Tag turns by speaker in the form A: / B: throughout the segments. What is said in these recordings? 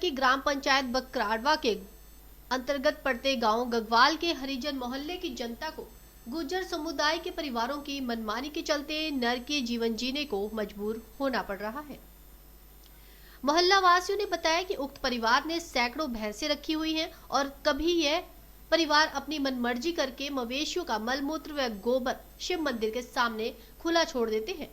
A: की ग्राम पंचायत बकराड़वा के अंतर्गत पड़ते गांव गगवाल के हरिजन मोहल्ले की जनता को गुर्जर समुदाय के परिवारों की मनमानी के चलते नरकीय जीवन जीने को मजबूर होना पड़ रहा है। मोहल्ला वासियों ने बताया कि उक्त परिवार ने सैकड़ों भैंसें रखी हुई हैं और कभी यह परिवार अपनी मनमर्जी करके मवेशियों का मलमूत्र व गोबर शिव मंदिर के सामने खुला छोड़ देते हैं।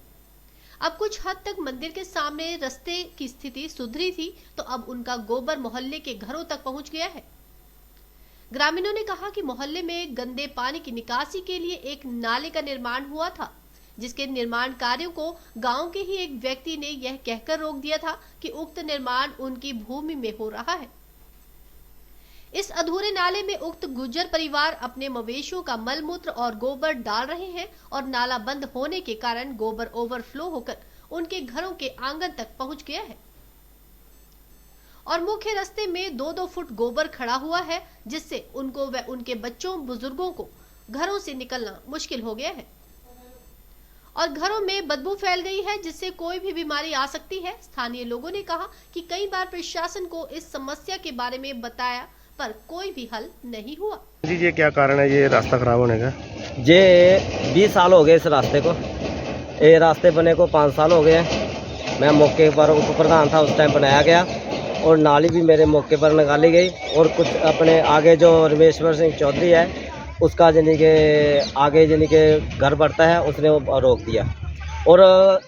A: अब कुछ हद तक मंदिर के सामने रास्ते की स्थिति सुधरी थी तो अब उनका गोबर मोहल्ले के घरों तक पहुंच गया है। ग्रामीणों ने कहा कि मोहल्ले में गंदे पानी की निकासी के लिए एक नाले का निर्माण हुआ था, जिसके निर्माण कार्यों को गांव के ही एक व्यक्ति ने यह कहकर रोक दिया था कि उक्त निर्माण उनकी भूमि में हो रहा है। इस अधूरे नाले में उक्त गुर्जर परिवार अपने मवेशियों का मलमूत्र और गोबर डाल रहे हैं और नाला बंद होने के कारण गोबर ओवरफ्लो होकर उनके घरों के आंगन तक पहुंच गया है और मुख्य रास्ते में 2-2 फुट गोबर खड़ा हुआ है, जिससे उनको व उनके बच्चों बुजुर्गों को घरों से निकलना मुश्किल हो गया है और घरों में बदबू फैल गई है, जिससे कोई भी बीमारी आ सकती है। स्थानीय लोगों ने कहा कि कई बार प्रशासन को इस समस्या के बारे में बताया पर कोई भी हल नहीं हुआ।
B: जी ये क्या कारण है ये रास्ता खराब होने का?
C: ये 20 साल हो गए इस रास्ते को, ये रास्ते बने को 5 साल हो गए। मैं मौके पर उप प्रधान था, उस टाइम बनाया गया और नाली भी मेरे मौके पर निकाली गई और कुछ अपने आगे जो रमेश्वर सिंह चौधरी है उसका यानी कि आगे यानी कि घर बढ़ता है, उसने वो रोक दिया। और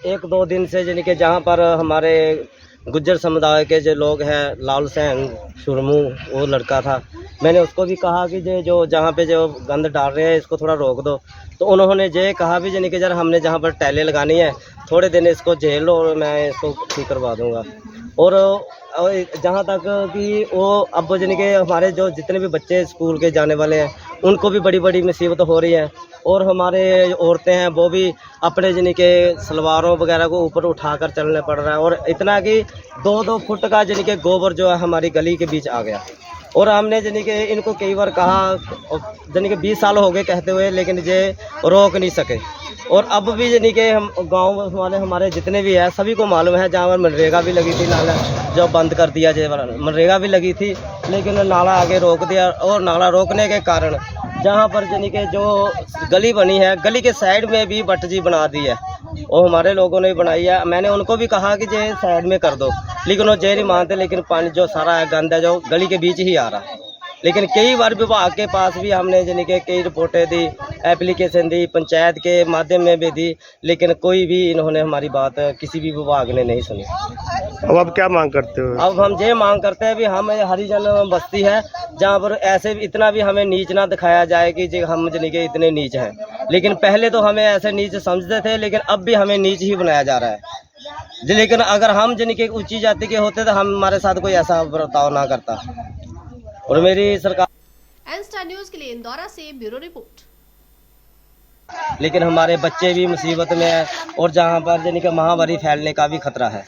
C: 1-2 दिन से यानी कि जहाँ पर हमारे गुज्जर समुदाय के जो लोग हैं, लाल सेंग शुरमू वो लड़का था, मैंने उसको भी कहा कि जो जहाँ पे जो गंद डाल रहे हैं इसको थोड़ा रोक दो। तो उन्होंने ये कहा भी यानी कि जरा हमने जहाँ पर टाइलें लगानी है थोड़े दिन इसको झेल लो और मैं इसको ठीक करवा दूँगा। और जहाँ तक कि वो अब यानी कि हमारे जो जितने भी बच्चे स्कूल के जाने वाले हैं उनको भी बड़ी बड़ी मुसीबत हो रही है और हमारे औरतें हैं वो भी अपने यानी कि सलवारों वगैरह को ऊपर उठाकर चलना पड़ रहा है और इतना कि 2-2 फुट का यानी कि गोबर जो है हमारी गली के बीच आ गया। और हमने यानी कि इनको कई बार कहा, यानी कि 20 साल हो गए कहते हुए, लेकिन ये रोक नहीं सके। और अब भी यानी कि हम गांव वाले हमारे जितने भी है सभी को मालूम है, जहाँ पर मनरेगा भी लगी थी नाला जो बंद कर दिया, मनरेगा भी लगी थी लेकिन नाला आगे रोक दिया। और नाला रोकने के कारण जहाँ पर यानी कि जो गली बनी है गली के साइड में भी बटजी बना दी है, वो हमारे लोगों ने बनाई है। मैंने उनको भी कहा कि ये साइड में कर दो, लेकिन वो जे नहीं मानते। लेकिन पानी जो सारा है गंद है जो गली के बीच ही आ रहा है। लेकिन कई बार विभाग के पास भी हमने यानी कि कई रिपोर्टें दी, एप्लीकेशन दी, पंचायत के माध्यम में भी दी, लेकिन कोई भी इन्होंने हमारी बात किसी भी विभाग ने नहीं सुनी।
B: अब आप क्या मांग करते हो?
C: अब हम ये मांग करते हैं भी हम हरिजन बस्ती है जहाँ पर ऐसे इतना भी हमें नीच ना दिखाया जाए कि जी हम यानी कि इतने नीच हैं। लेकिन पहले तो हमें ऐसे नीच समझते थे, लेकिन अब भी हमें नीच ही बनाया जा रहा है। लेकिन अगर हम यानी कि ऊंची जाति के होते तो हमारे साथ कोई ऐसा बर्ताव ना करता। और मेरी सरकार
A: एन-स्टार न्यूज़ के लिए इंदौरा से ब्यूरो रिपोर्ट।
C: लेकिन हमारे बच्चे भी मुसीबत में है और जहाँ पर यानी कि महामारी फैलने का भी खतरा है।